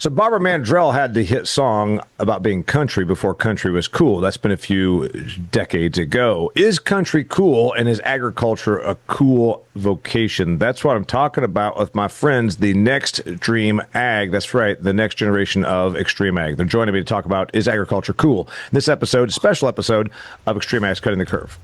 So Barbara Mandrell had the hit song about being country before country was cool. That's been a few decades ago. Is country cool, and is agriculture a cool vocation? That's what I'm talking about with my friends, the Next Dream Ag. That's right, the next generation of Extreme Ag. They're joining me to talk about, is agriculture cool? This episode, special episode of Extreme Ag's Cutting the Curve.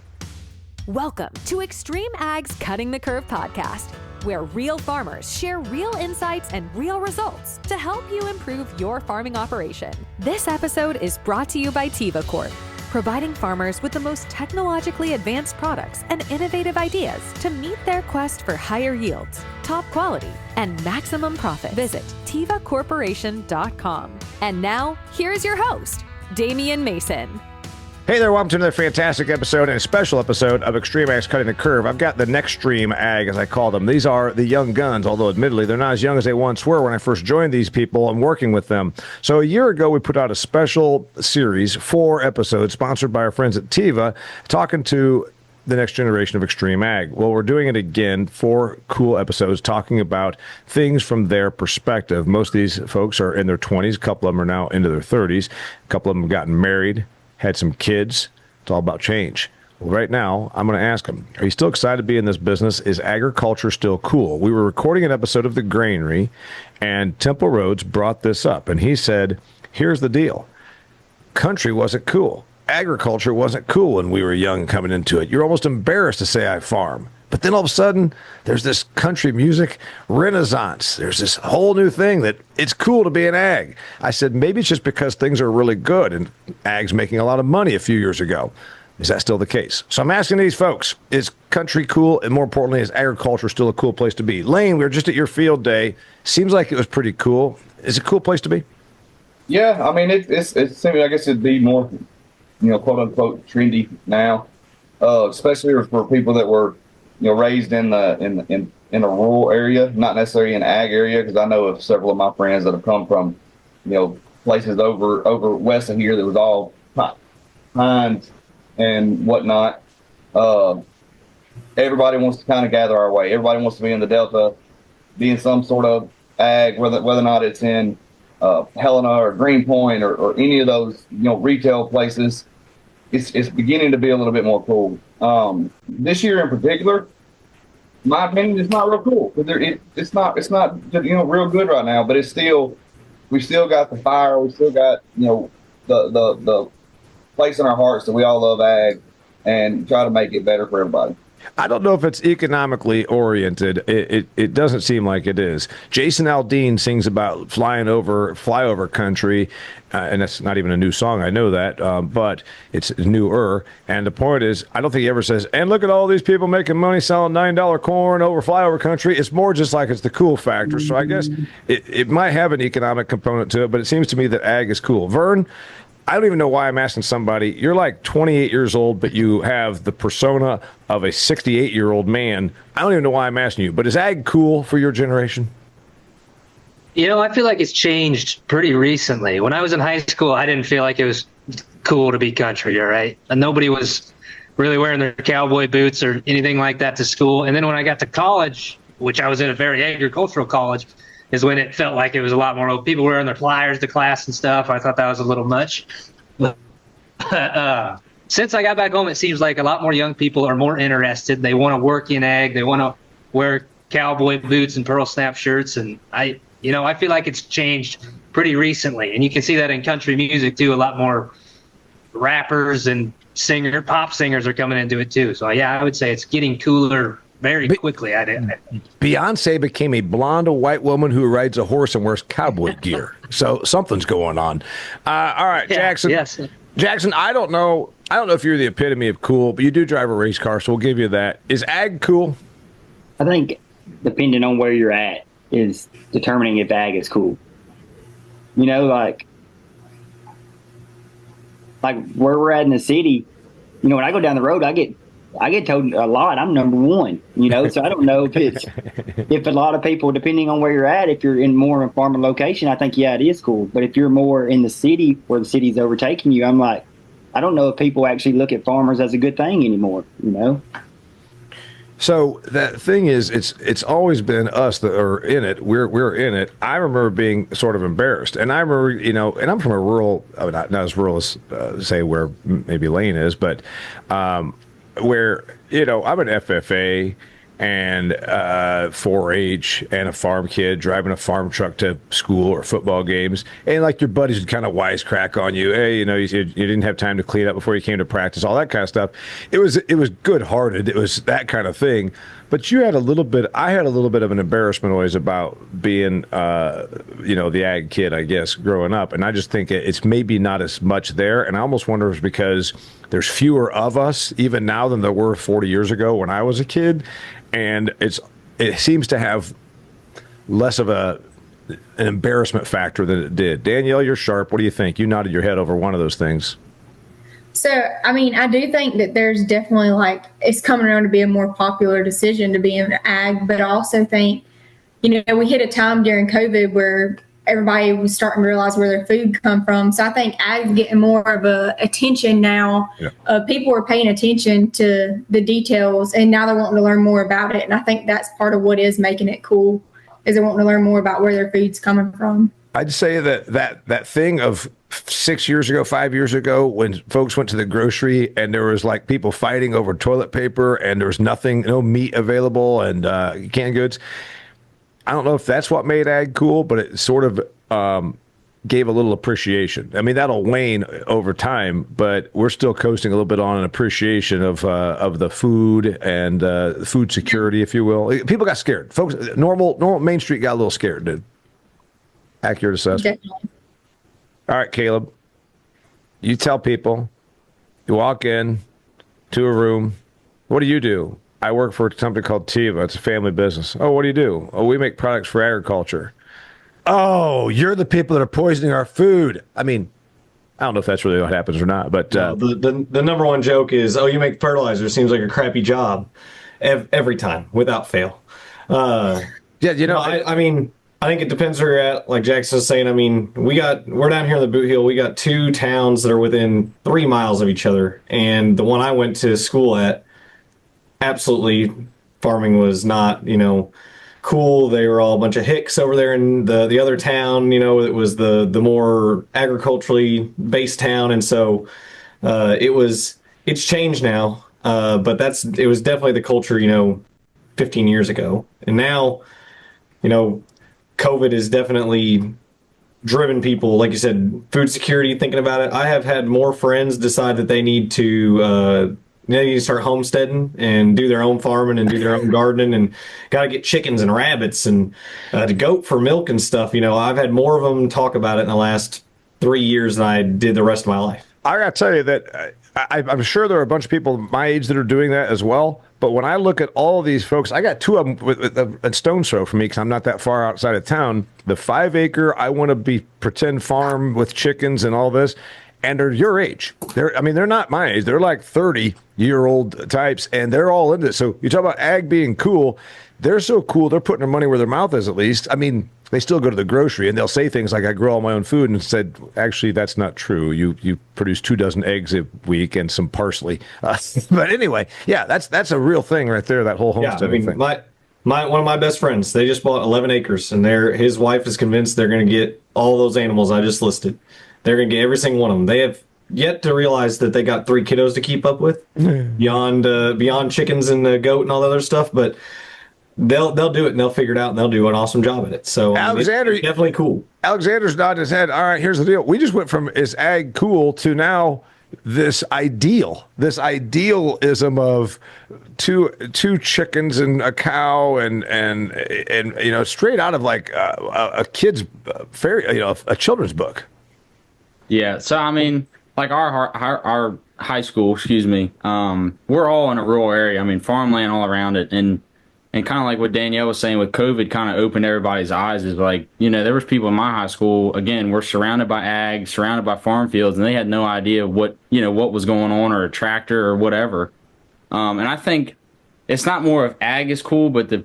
Welcome to Extreme Ag's Cutting the Curve podcast, where real farmers share real insights and real results to help you improve your farming operation. This episode is brought to you by Teva Corp, providing farmers with the most technologically advanced products and innovative ideas to meet their quest for higher yields, top quality, and maximum profit. Visit tevacorporation.com. And now, here's your host, Damian Mason. Hey there, welcome to another fantastic episode and a special episode of Extreme Ag's Cutting the Curve. I've got the Next Dream Ag, as I call them. These are the young guns, although admittedly they're not as young as they once were when I first joined these people and working with them. So a year ago, we put out a special series, 4 episodes, sponsored by our friends at Teva, talking to the next generation of Extreme Ag. Well, we're doing it again, 4 cool episodes talking about things from their perspective. Most of these folks are in their 20s. A couple of them are now into their 30s. A couple of them have gotten married, had some kids. It's all about change. Well, right now, I'm going to ask him, are you still excited to be in this business? Is agriculture still cool? We were recording an episode of The Granary, and Temple Rhodes brought this up, and he said, here's the deal. Country wasn't cool. Agriculture wasn't cool when we were young coming into it. You're almost embarrassed to say I farm. But then all of a sudden, there's this country music renaissance. There's this whole new thing that it's cool to be an ag. I said, maybe it's just because things are really good and ag's making a lot of money a few years ago. Is that still the case? So I'm asking these folks, is country cool? And more importantly, is agriculture still a cool place to be? Lane, we were just at your field day. Seems like it was pretty cool. Is it a cool place to be? Yeah, I mean, it's I guess it'd be more, quote unquote, trendy now, especially for people that were, raised in a rural area, not necessarily an ag area, because I know of several of my friends that have come from, places over west of here that was all pines and whatnot. Everybody wants to kind of gather our way. Everybody wants to be in the Delta, be in some sort of ag, whether or not it's in Helena or Greenpoint or any of those, retail places. It's beginning to be a little bit more cool. This year in particular, my opinion, it's not real cool. It's not real good right now. But we still got the fire. We still got the place in our hearts that we all love ag and try to make it better for everybody. I don't know if it's economically oriented. It doesn't seem like it is. Jason Aldean sings about flyover country, and that's not even a new song. I know that, but it's newer. And the point is, I don't think he ever says, and look at all these people making money selling $9 corn over flyover country. It's more just like it's the cool factor. So I guess it might have an economic component to it, but it seems to me that ag is cool. Vern, I don't even know why I'm asking somebody. You're like 28 years old, but you have the persona of a 68-year-old man. I don't even know why I'm asking you, but is ag cool for your generation? I feel like it's changed pretty recently. When I was in high school, I didn't feel like it was cool to be country, all right? And nobody was really wearing their cowboy boots or anything like that to school. And then when I got to college, which I was in a very agricultural college, is when it felt like it was a lot more people wearing their flyers to class and stuff. I thought that was a little much. But since I got back home, it seems like a lot more young people are more interested. They want to work in ag. They want to wear cowboy boots and pearl snap shirts. And I feel like it's changed pretty recently. And you can see that in country music too. A lot more rappers and pop singers are coming into it too. So yeah, I would say it's getting cooler very quickly. Beyonce became a blonde white woman who rides a horse and wears cowboy gear. So something's going on. All right, Jackson. Yes. Jackson, I don't know if you're the epitome of cool, but you do drive a race car, so we'll give you that. Is ag cool? I think depending on where you're at is determining if ag is cool. Like where we're at in the city, when I go down the road, I get told a lot I'm number one, so I don't know if a lot of people, depending on where you're at, if you're in more of a farming location, I think, yeah, it is cool. But if you're more in the city where the city's overtaking you, I'm like, I don't know if people actually look at farmers as a good thing anymore, So that thing is, it's always been us that are in it. We're in it. I remember being sort of embarrassed, and I remember, and I'm from a rural, not as rural as say where maybe Lane is, but where I'm an FFA and 4-H and a farm kid driving a farm truck to school or football games, and like your buddies would kind of wisecrack on you. Hey, you didn't have time to clean up before you came to practice, all that kind of stuff. It was good-hearted. It was that kind of thing. But I had a little bit of an embarrassment always about being, the ag kid, I guess, growing up. And I just think it's maybe not as much there. And I almost wonder if it's because there's fewer of us even now than there were 40 years ago when I was a kid. And it seems to have less of an embarrassment factor than it did. Danielle, you're sharp. What do you think? You nodded your head over one of those things. So, I mean, I do think that there's definitely it's coming around to be a more popular decision to be in ag, but I also think, we hit a time during COVID where everybody was starting to realize where their food come from. So I think ag's getting more of a attention now. Yeah. People are paying attention to the details, and now they're wanting to learn more about it. And I think that's part of what is making it cool, is they're wanting to learn more about where their food's coming from. I'd say that thing of 6 years ago, 5 years ago, when folks went to the grocery and there was like people fighting over toilet paper and there was no meat available and canned goods. I don't know if that's what made ag cool, but it sort of gave a little appreciation. I mean, that'll wane over time, but we're still coasting a little bit on an appreciation of the food and food security, if you will. People got scared. Folks, normal Main Street got a little scared, dude. Accurate assessment. Definitely. All right, Caleb, you tell people, you walk in to a room. What do you do? I work for a company called Teva. It's a family business. Oh, what do you do? Oh, we make products for agriculture. Oh, you're the people that are poisoning our food. I mean, I don't know if that's really what happens or not, but no, the number one joke is, oh, you make fertilizer. Seems like a crappy job every time without fail. I mean, I think it depends where you're at. Like Jackson was saying, I mean, we're down here in the Boot Heel. We got two towns that are within 3 miles of each other. And the one I went to school at, absolutely, farming was not, cool. They were all a bunch of hicks over there in the other town. It was the more agriculturally based town. And so it's changed now. But it was definitely the culture, 15 years ago. And now, COVID has definitely driven people, like you said, food security, thinking about it. I have had more friends decide that they need to start homesteading and do their own farming and do their own gardening and got to get chickens and rabbits and to goat for milk and stuff. I've had more of them talk about it in the last 3 years than I did the rest of my life. I got to tell you that I'm sure there are a bunch of people my age that are doing that as well. But when I look at all of these folks, I got two of them at stone's throw for me because I'm not that far outside of town. The 5-acre, I want to be pretend farm with chickens and all this. And they're your age. They're not my age. They're like 30-year-old types, and they're all into it. So you talk about ag being cool. They're so cool. They're putting their money where their mouth is, at least. I mean, they still go to the grocery, and they'll say things like, I grow all my own food, and said, actually, that's not true. You produce 2 dozen eggs a week and some parsley. But anyway, yeah, that's a real thing right there, that whole homesteading thing. One of my best friends, they just bought 11 acres, and his wife is convinced they're going to get all those animals I just listed. They're going to get every single one of them. They have yet to realize that they got 3 kiddos to keep up with beyond chickens and the goat and all that other stuff. But they'll do it and they'll figure it out and they'll do an awesome job at it. So Alexander, it's definitely cool. Alexander's nodding his head. All right, here's the deal. We just went from is ag cool to now this idealism of two chickens and a cow and straight out of like a kid's fairy, a children's book. Yeah, so I mean, like our high school, we're all in a rural area. I mean, farmland all around it, and kind of like what Danielle was saying with COVID, kind of opened everybody's eyes. Is like, there was people in my high school. Again, we're surrounded by ag, surrounded by farm fields, and they had no idea what was going on, or a tractor or whatever. And I think it's not more of ag is cool, but the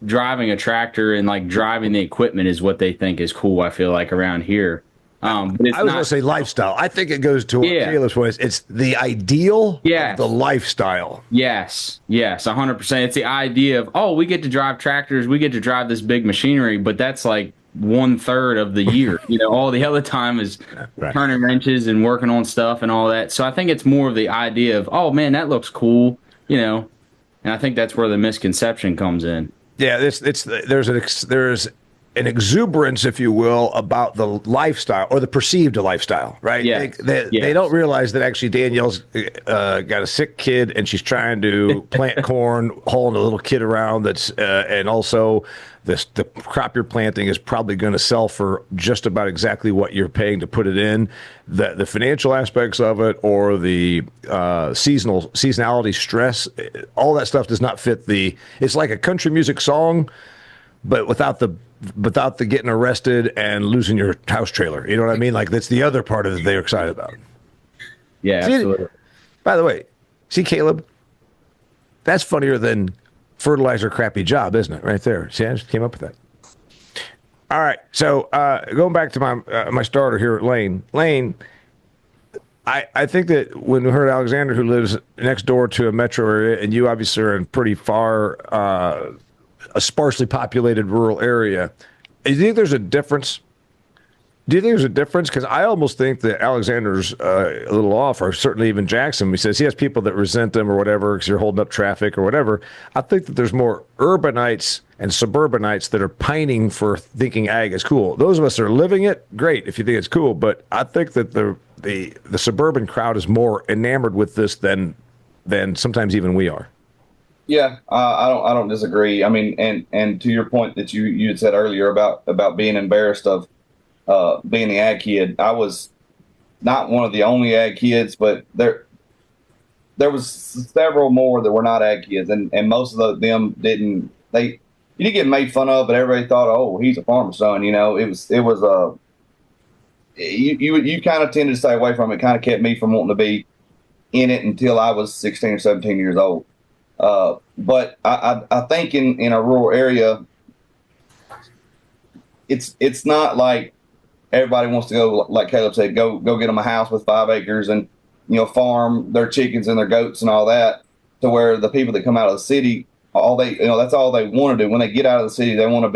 driving a tractor and like driving the equipment is what they think is cool. I feel like around here. But it's I was not, going to say lifestyle. I think it goes to what Yeah. Caleb's was. It's the ideal Yes. of the lifestyle. Yes, 100%. It's the idea of, oh, we get to drive tractors, we get to drive this big machinery, but that's like 1/3 of the year. All the other time is Right. turning wrenches and working on stuff and all that. So I think it's more of the idea of, oh man, that looks cool, and I think that's where the misconception comes in. Yeah, there's an exuberance, if you will, about the lifestyle or the perceived lifestyle, right? Yeah. They don't realize that actually Danielle's got a sick kid and she's trying to plant corn, hauling a little kid around. And also the crop you're planting is probably going to sell for just about exactly what you're paying to put it in. The financial aspects of it or the seasonality stress, all that stuff does not fit it's like a country music song, but without the getting arrested and losing your house trailer. You know what I mean? Like that's the other part of it they're excited about. Yeah, absolutely. By the way, see, Caleb, that's funnier than fertilizer crappy job, isn't it? Right there. See, I just came up with that. All right. So going back to my starter here, Lane. Lane, I think that when we heard Alexander, who lives next door to a metro area, and you obviously are in pretty far a sparsely populated rural area. Do you think there's a difference? Because I almost think that Alexander's a little off, or certainly even Jackson. He says he has people that resent him or whatever because you're holding up traffic or whatever. I think that there's more urbanites and suburbanites that are pining for thinking ag is cool. Those of us that are living it, great if you think it's cool. But I think that the suburban crowd is more enamored with this than sometimes even we are. Yeah, I don't disagree. I mean, and to your point that you had said earlier about being embarrassed of being the ag kid, I was not one of the only ag kids, but there was several more that were not ag kids, and most of them didn't. You didn't get made fun of, but everybody thought, oh, he's a farmer's son. You kind of tended to stay away from it. Kind of kept me from wanting to be in it until I was 16 or 17 years old. But I think in a rural area, it's not like everybody wants to go, like Caleb said, go get them a house with 5 acres and, farm their chickens and their goats and all that, to where the people that come out of the city, that's all they want to do. When they get out of the city, they want to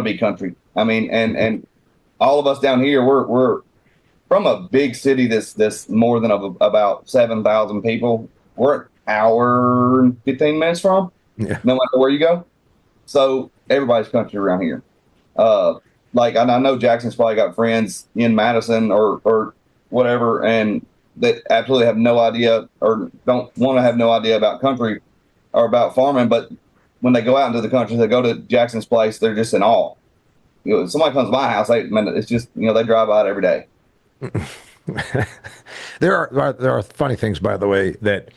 be country. I mean, and all of us down here, we're from a big city that's more than about 7,000 people. We're an hour and 15 minutes from, no matter where you go. So everybody's country around here. Like I know Jackson's probably got friends in Madison or whatever, and that absolutely have no idea or don't want to have no idea about country or about farming. But when they go out into the country, they go to Jackson's place, they're just in awe. Somebody comes to my house, it's just, they drive by it every day. There are funny things, by the way, that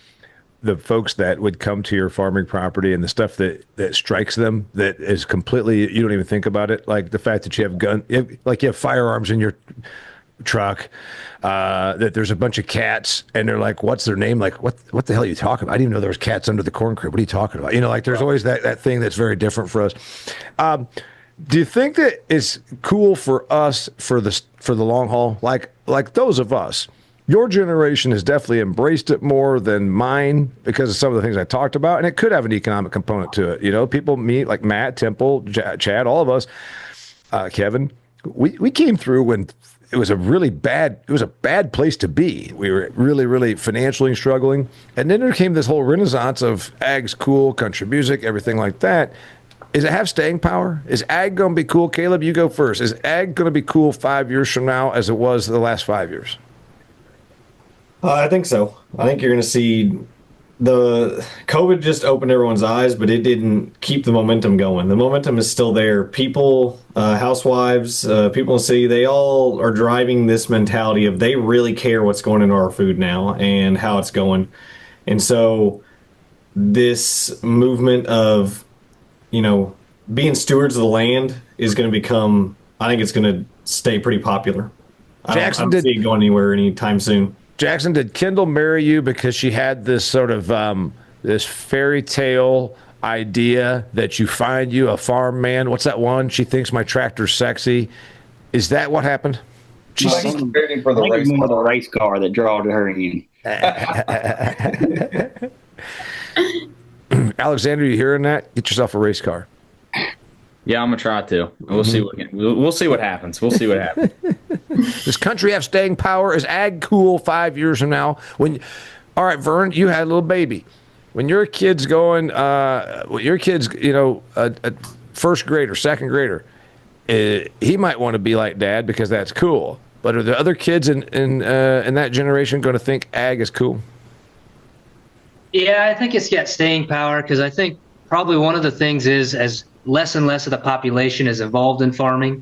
the folks that would come to your farming property and the stuff that strikes them that is completely, you don't even think about it. Like the fact that you have firearms in your truck, that there's a bunch of cats and they're like, what's their name? Like, what the hell are you talking about? I didn't even know there was cats under the corn crib. What are you talking about? Like there's always that thing that's very different for us. Do you think that it's cool for us for the long haul? Like those of us, your generation has definitely embraced it more than mine because of some of the things I talked about, and it could have an economic component to it. People meet like Matt, Temple, Chad, all of us, Kevin. We came through when it was a bad place to be. We were really, really financially struggling, and then there came this whole renaissance of ag's cool, country music, everything like that. Does it have staying power? Is ag going to be cool? Caleb, you go first. Is ag going to be cool 5 years from now as it was the last 5 years? I think so. I think you're going to see the COVID just opened everyone's eyes, but it didn't keep the momentum going. The momentum is still there. People, housewives, people in the city, they all are driving this mentality of they really care what's going into our food now and how it's going. And so this movement of, being stewards of the land is going to become, I think it's going to stay pretty popular. I don't see it going anywhere anytime soon. Jackson, did Kendall marry you because she had this sort of this fairy tale idea that you find you a farm man? What's that one? She thinks my tractor's sexy. Is that what happened? She's preparing for the I think race. it's more the race car that draws her in. Alexander, you hearing that? Get yourself a race car. Yeah, I'm gonna try to. We'll see we'll see what happens. We'll see what happens. Does country have staying power? Is ag cool 5 years from now? All right, Vern, you had a little baby. When your kid's going, a first grader, second grader, he might want to be like dad because that's cool. But are the other kids in that generation going to think ag is cool? Yeah, I think it's got staying power because I think probably one of the things is as less and less of the population is involved in farming,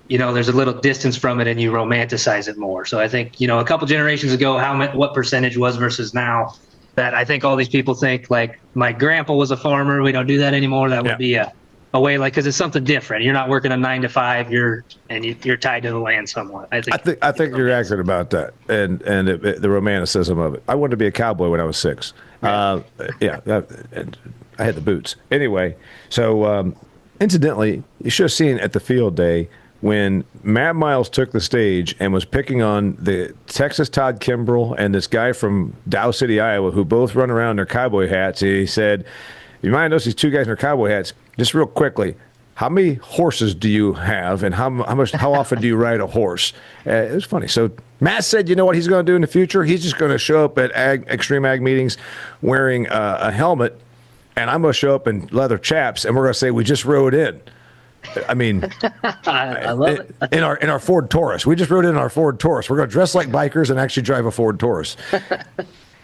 there's a little distance from it and you romanticize it more. So I think, a couple generations ago, what percentage was versus now, that I think all these people think like my grandpa was a farmer. We don't do that anymore. That would be a way, like, because it's something different. You're not working a 9 to 5. You're tied to the land somewhat. I think you're accurate about that, and the romanticism of it. I wanted to be a cowboy when I was 6. And I had the boots. Anyway, so incidentally, you should have seen at the field day when Matt Miles took the stage and was picking on the Texas Todd Kimbrell and this guy from Dow City, Iowa, who both run around in their cowboy hats. He said, you might notice these two guys in their cowboy hats. Just real quickly, how many horses do you have, and how often do you ride a horse? It was funny. So Matt said, you know what he's going to do in the future? He's just going to show up at Extreme Ag meetings wearing a helmet, and I'm going to show up in leather chaps, and we're going to say we just rode in. I mean, I love it. In our Ford Taurus. We just rode in our Ford Taurus. We're going to dress like bikers and actually drive a Ford Taurus.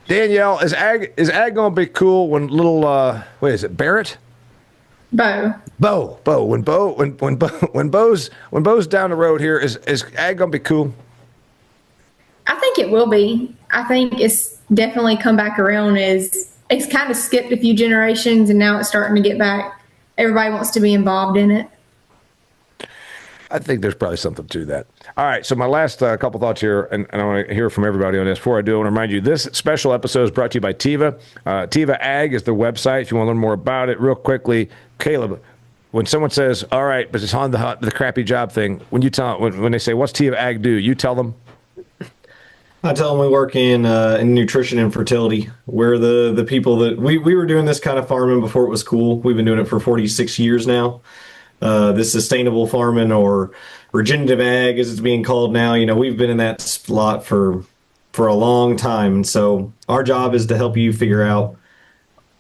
Danielle, is ag going to be cool when little Barrett? Bo. When Bo's down the road here, is ag gonna be cool? I think it will be. I think it's definitely come back around. It's kind of skipped a few generations and now it's starting to get back. Everybody wants to be involved in it. I think there's probably something to that. All right, so my last couple thoughts here, and I want to hear from everybody on this. Before I do, I want to remind you, this special episode is brought to you by Teva. Teva Ag is the website if you want to learn more about it. Real quickly, Caleb, when someone says, all right, but it's on the crappy job thing, when they say, what's Teva Ag do, you tell them? I tell them we work in nutrition and fertility. We're the people that we were doing this kind of farming before it was cool. We've been doing it for 46 years now. This sustainable farming or regenerative ag, as it's being called now, we've been in that slot for a long time. And so our job is to help you figure out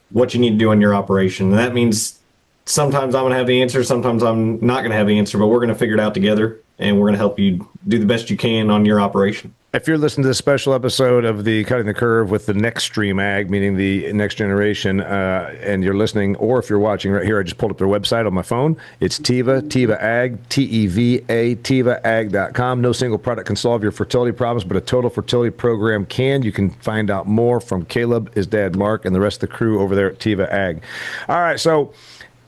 what you need to do in your operation. And that means sometimes I'm going to have the answer, sometimes I'm not going to have the answer, but we're going to figure it out together, and we're going to help you do the best you can on your operation. If you're listening to this special episode of the Cutting the Curve with the XtremeAg, meaning the next generation, and you're listening, or if you're watching right here, I just pulled up their website on my phone. It's Teva Ag, Teva, TevaAg.com. No single product can solve your fertility problems, but a total fertility program can. You can find out more from Caleb, his dad, Mark, and the rest of the crew over there at Teva Ag. All right, so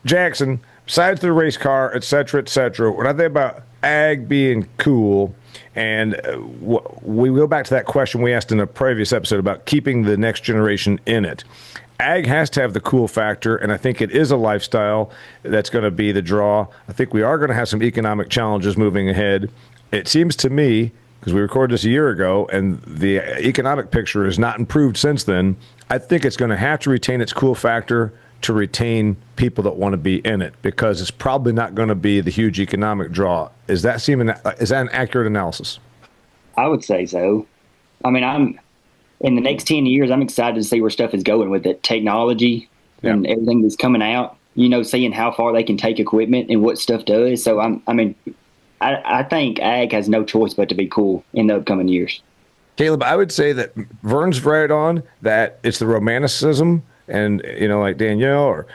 Jackson, besides the race car, et cetera, when I think about ag being cool, and we go back to that question we asked in a previous episode about keeping the next generation in it. Ag has to have the cool factor, and I think it is a lifestyle that's going to be the draw. I think we are going to have some economic challenges moving ahead. It seems to me, because we recorded this a year ago, and the economic picture has not improved since then, I think it's going to have to retain its cool factor to retain people that want to be in it, because it's probably not going to be the huge economic draw. Is that an accurate analysis? I would say so. I mean, in the next 10 years, I'm excited to see where stuff is going with it. Technology and everything that's coming out, seeing how far they can take equipment and what stuff does. So I think ag has no choice but to be cool in the upcoming years. Caleb, I would say that Vern's right on that. It's the romanticism. And, like Danielle or,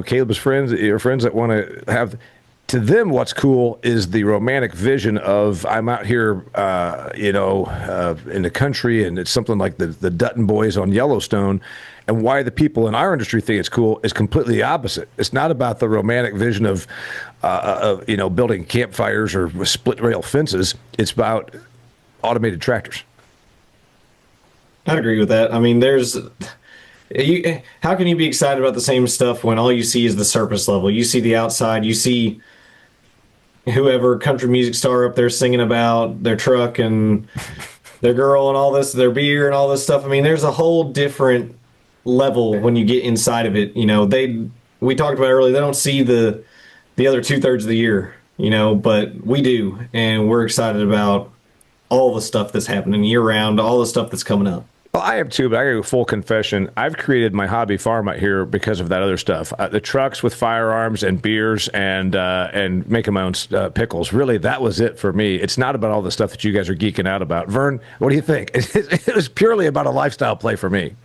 Caleb's friends, your friends that want to have, to them, what's cool is the romantic vision of I'm out here, in the country, and it's something like the Dutton boys on Yellowstone. And why the people in our industry think it's cool is completely the opposite. It's not about the romantic vision of building campfires or split rail fences. It's about automated tractors. I'd agree with that. I mean, how can you be excited about the same stuff when all you see is the surface level? You see the outside, you see whoever country music star up there singing about their truck and their girl and all this, their beer and all this stuff. I mean, there's a whole different level when you get inside of it. We talked about earlier, they don't see the other 2/3 of the year, but we do. And we're excited about all the stuff that's happening year round, all the stuff that's coming up. Well, I have too, but I got a full confession. I've created my hobby farm out here because of that other stuff. The trucks with firearms and beers and making my own pickles. Really, that was it for me. It's not about all the stuff that you guys are geeking out about. Vern, what do you think? It was purely about a lifestyle play for me.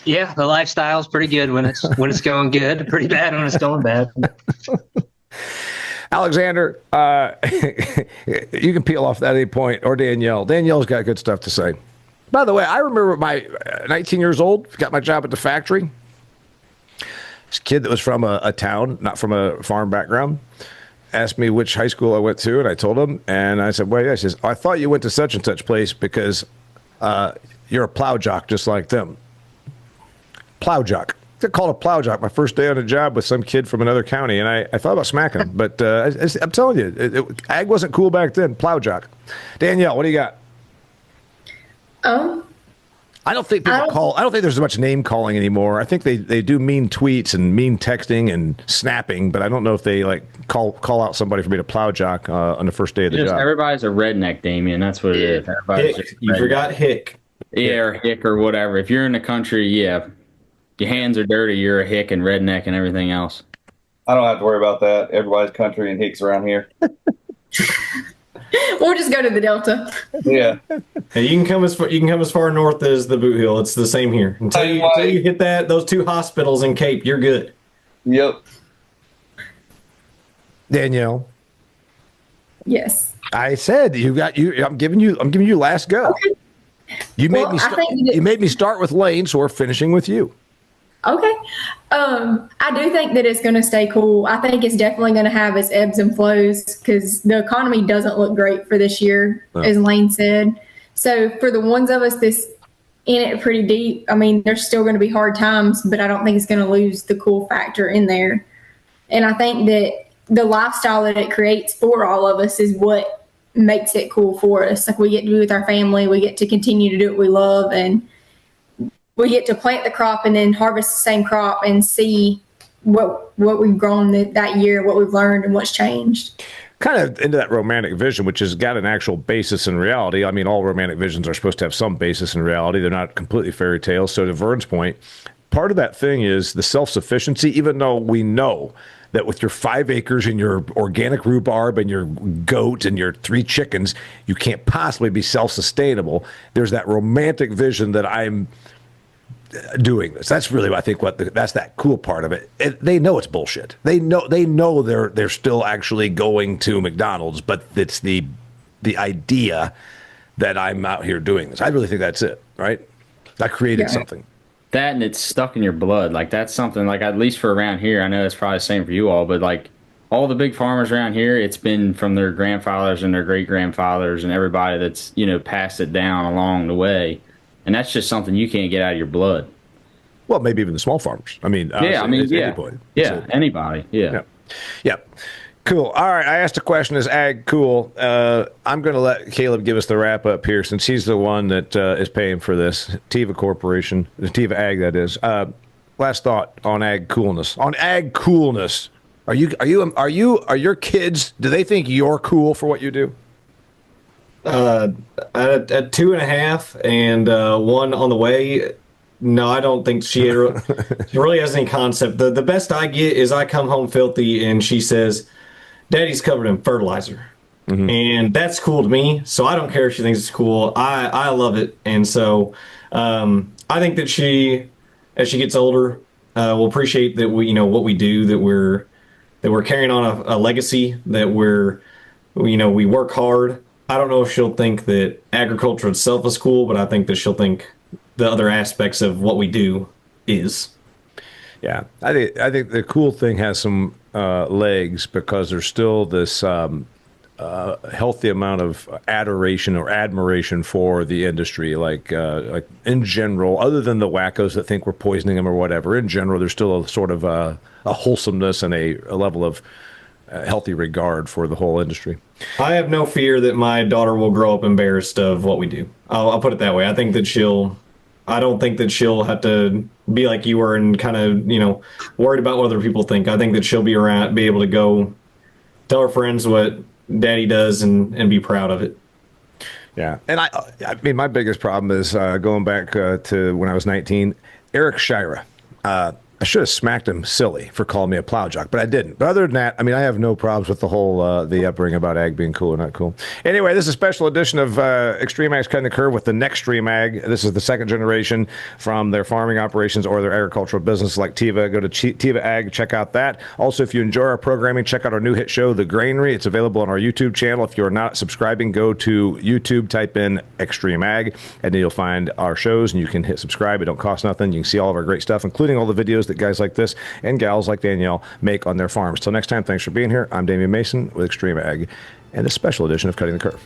Yeah, the lifestyle's pretty good when it's going good, pretty bad when it's going bad. Alexander, you can peel off at any point, or Danielle. Danielle's got good stuff to say. By the way, I remember my 19 years old, got my job at the factory. This kid that was from a town, not from a farm background, asked me which high school I went to, and I told him, and I said, well, yeah. He says, I thought you went to such and such place because you're a plow jock just like them. Plow jock. I called a plow jock my first day on the job with some kid from another county, and I thought about smacking him, but I'm telling you, ag wasn't cool back then. Plow jock. Danielle, what do you got? I don't think I don't think there's as much name calling anymore. I think they do mean tweets and mean texting and snapping, but I don't know if they like call out somebody for being a plow jock on the first day of the job. Everybody's a redneck, Damien. That's what it is. Hick. You forgot Hick. Yeah, or Hick or whatever. If you're in the country, yeah, your hands are dirty. You're a Hick and redneck and everything else. I don't have to worry about that. Everybody's country and Hicks around here. We'll just go to the Delta. Yeah. Hey, you can come as far north as the Boot Hill. It's the same here. Until you hit those two hospitals in Cape, you're good. Yep. Danielle. Yes. I said I'm giving you last go. Okay. You made me start with Lane, so we're finishing with you. Okay. I do think that it's going to stay cool. I think it's definitely going to have its ebbs and flows because the economy doesn't look great for this year, as Lane said. So for the ones of us that's in it pretty deep, I mean, there's still going to be hard times, but I don't think it's going to lose the cool factor in there. And I think that the lifestyle that it creates for all of us is what makes it cool for us. Like we get to be with our family, we get to continue to do what we love, and we get to plant the crop and then harvest the same crop and see what we've grown that year, what we've learned, and what's changed. Kind of into that romantic vision, which has got an actual basis in reality. I mean, all romantic visions are supposed to have some basis in reality. They're not completely fairy tales. So to Vern's point, part of that thing is the self-sufficiency, even though we know that with your 5 acres and your organic rhubarb and your goat and your 3 chickens, you can't possibly be self-sustainable. There's that romantic vision that I'm doing this. That's really, I think, that's that cool part of it. They know it's bullshit. They know they're still actually going to McDonald's, but it's the idea that I'm out here doing this. I really think that's it, right? I created something. That, and it's stuck in your blood. Like that's something, like at least for around here, I know it's probably the same for you all, but like all the big farmers around here, it's been from their grandfathers and their great grandfathers and everybody that's, passed it down along the way. And that's just something you can't get out of your blood. Well, maybe even the small farmers. I mean, anybody. Yeah, anybody. Yeah. Cool. All right. I asked a question, is ag cool? I'm going to let Caleb give us the wrap up here since he's the one that is paying for this. Teva Corporation, the Teva Ag, that is. Last thought on ag coolness. On ag coolness, are your kids, do they think you're cool for what you do? At 2.5 and 1 on the way. No, I don't think she really has any concept. The best I get is I come home filthy and she says, Daddy's covered in fertilizer. Mm-hmm. And that's cool to me. So I don't care if she thinks it's cool. I love it. And so I think that she, as she gets older, will appreciate that we, what we do, that we're carrying on a legacy, that we work hard. I don't know if she'll think that agriculture itself is cool, but I think that she'll think the other aspects of what we do is. Yeah, I think the cool thing has some legs because there's still this healthy amount of adoration or admiration for the industry. Like in general, other than the wackos that think we're poisoning them or whatever, in general, there's still a sort of a wholesomeness and a level of healthy regard for the whole industry. I have no fear that my daughter will grow up embarrassed of what we do. I'll put it that way. I don't think that she'll have to be like you were and kind of, worried about what other people think. I think that she'll be able to go tell her friends what daddy does and be proud of it. Yeah. And I mean, my biggest problem is going back to when I was 19, Eric Shira. I should have smacked him silly for calling me a plow jock, but I didn't. But other than that, I mean, I have no problems with the whole the upbringing about ag being cool or not cool. Anyway, this is a special edition of XtremeAg's Cutting the Curve with the next XtremeAg. This is the second generation from their farming operations or their agricultural business like Teva. Go to Teva Ag, check out that. Also, if you enjoy our programming, check out our new hit show, The Granary. It's available on our YouTube channel. If you're not subscribing, go to YouTube, type in XtremeAg, and then you'll find our shows, and you can hit subscribe. It don't cost nothing. You can see all of our great stuff, including all the videos that guys like this and gals like Danielle make on their farms. Till next time, thanks for being here. I'm Damian Mason with XtremeAg and a special edition of Cutting the Curve.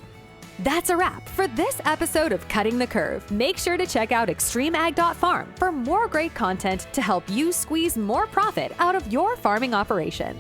That's a wrap for this episode of Cutting the Curve. Make sure to check out XtremeAg.farm for more great content to help you squeeze more profit out of your farming operation.